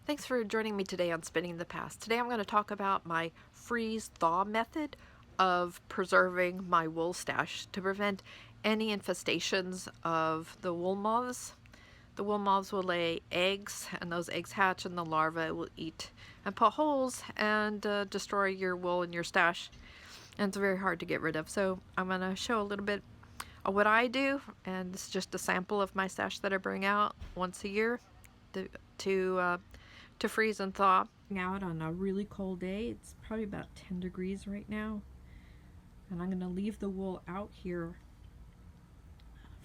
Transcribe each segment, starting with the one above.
Thanks for joining me today on Spinning the Past. Today I'm going to talk about my freeze-thaw method of preserving my wool stash to prevent any infestations of the wool moths. The wool moths will lay eggs, and those eggs hatch, and the larvae will eat and put holes and destroy your wool and your stash. And it's very hard to get rid of. So I'm going to show a little bit of what I do, and this is just a sample of my stash that I bring out once a year to, to to freeze and thaw. Out on a really cold day. It's probably about 10 degrees right now. And I'm going to leave the wool out here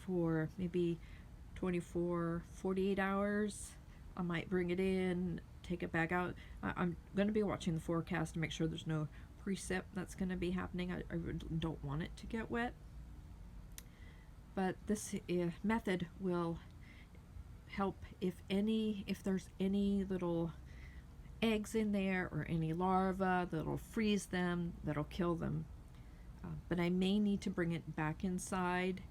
for maybe 24, 48 hours. I might bring it in, take it back out. I'm going to be watching the forecast to make sure there's no precip that's going to be happening. I don't want it to get wet. But this method will help if there's any little eggs in there or any larvae that'll freeze them, that'll kill them. But I may need to bring it back inside,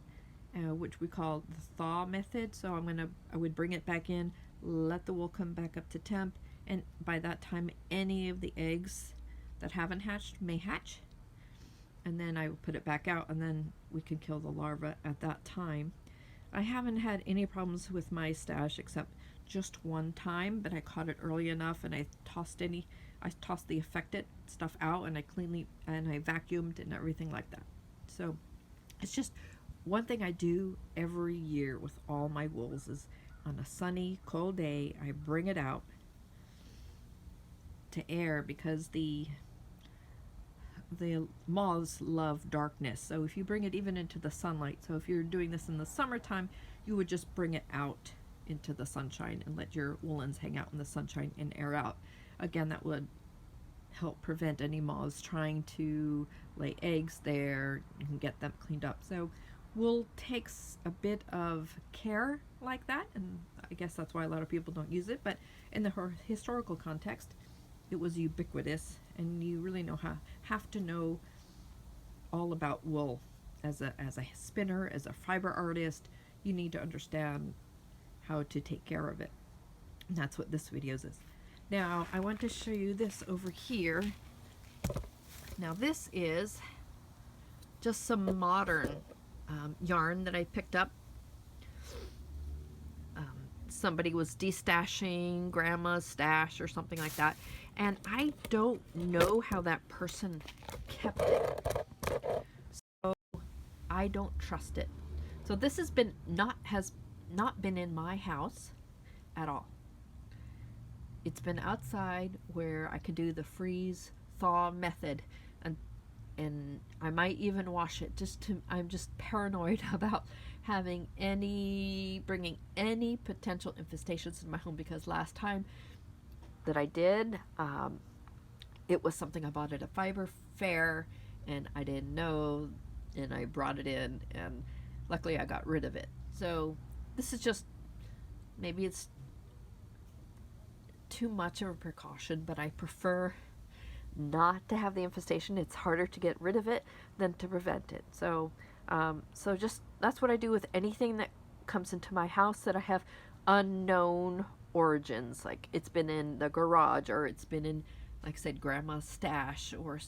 which we call the thaw method. So I would bring it back in, let the wool come back up to temp, and by that time any of the eggs that haven't hatched may hatch. And then I will put it back out, and then we can kill the larvae at that time. I haven't had any problems with my stash except just one time, but I caught it early enough, and I tossed the affected stuff out, and I vacuumed and everything like that. So it's just one thing I do every year with all my wools is on a sunny, cold day, I bring it out to air because the moths love darkness. So if you bring it even into the sunlight, so if you're doing this in the summertime, you would just bring it out into the sunshine and let your woolens hang out in the sunshine and air out. Again, that would help prevent any moths trying to lay eggs there. You can get them cleaned up. So wool takes a bit of care like that, and I guess that's why a lot of people don't use it, but in the historical context, it was ubiquitous, and you really have to know all about wool. As a spinner, as a fiber artist, you need to understand how to take care of it. And that's what this video is. Now, I want to show you this over here. Now, this is just some modern yarn that I picked up. Somebody was destashing grandma's stash or something like that, and I don't know how that person kept it, so I don't trust it. So this has not been in my house at all. It's been outside where I could do the freeze thaw method, and I might even wash it. I'm just paranoid about bringing any potential infestations in my home, because last time that I did, it was something I bought at a fiber fair, and I didn't know, and I brought it in, and luckily I got rid of it. So this is just, maybe it's too much of a precaution, but I prefer not to have the infestation. It's harder to get rid of it than to prevent it. So just that's what I do with anything that comes into my house that I have unknown origins, like it's been in the garage, or it's been in, like I said, grandma's stash, or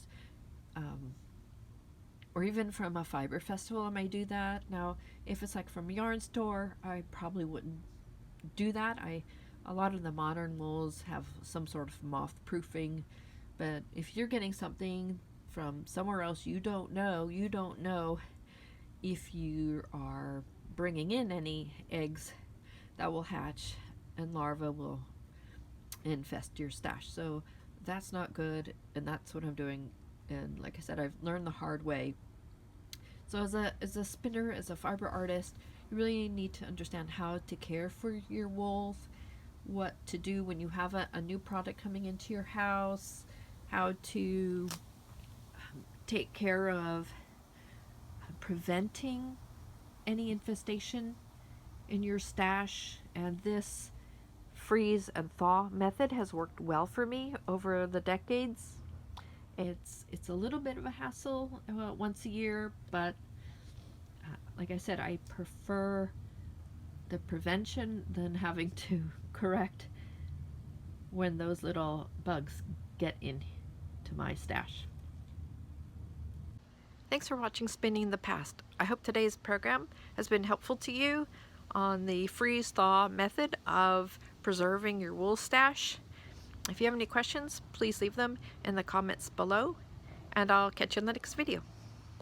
even from a fiber festival. I may do that. Now, if it's like from a yarn store, I probably wouldn't do that. A lot of the modern wools have some sort of moth proofing, but if you're getting something from somewhere else you don't know if you are bringing in any eggs that will hatch and larvae will infest your stash. So that's not good, and that's what I'm doing. And like I said, I've learned the hard way. So as a spinner, as a fiber artist, you really need to understand how to care for your wools, what to do when you have a new product coming into your house, how to take care of preventing any infestation in your stash. And this freeze and thaw method has worked well for me over the decades. It's a little bit of a hassle once a year, but like I said, I prefer the prevention than having to correct when those little bugs get into my stash. Thanks for watching Spinning the Past. I hope today's program has been helpful to you on the freeze-thaw method of preserving your wool stash. If you have any questions, please leave them in the comments below, and I'll catch you in the next video.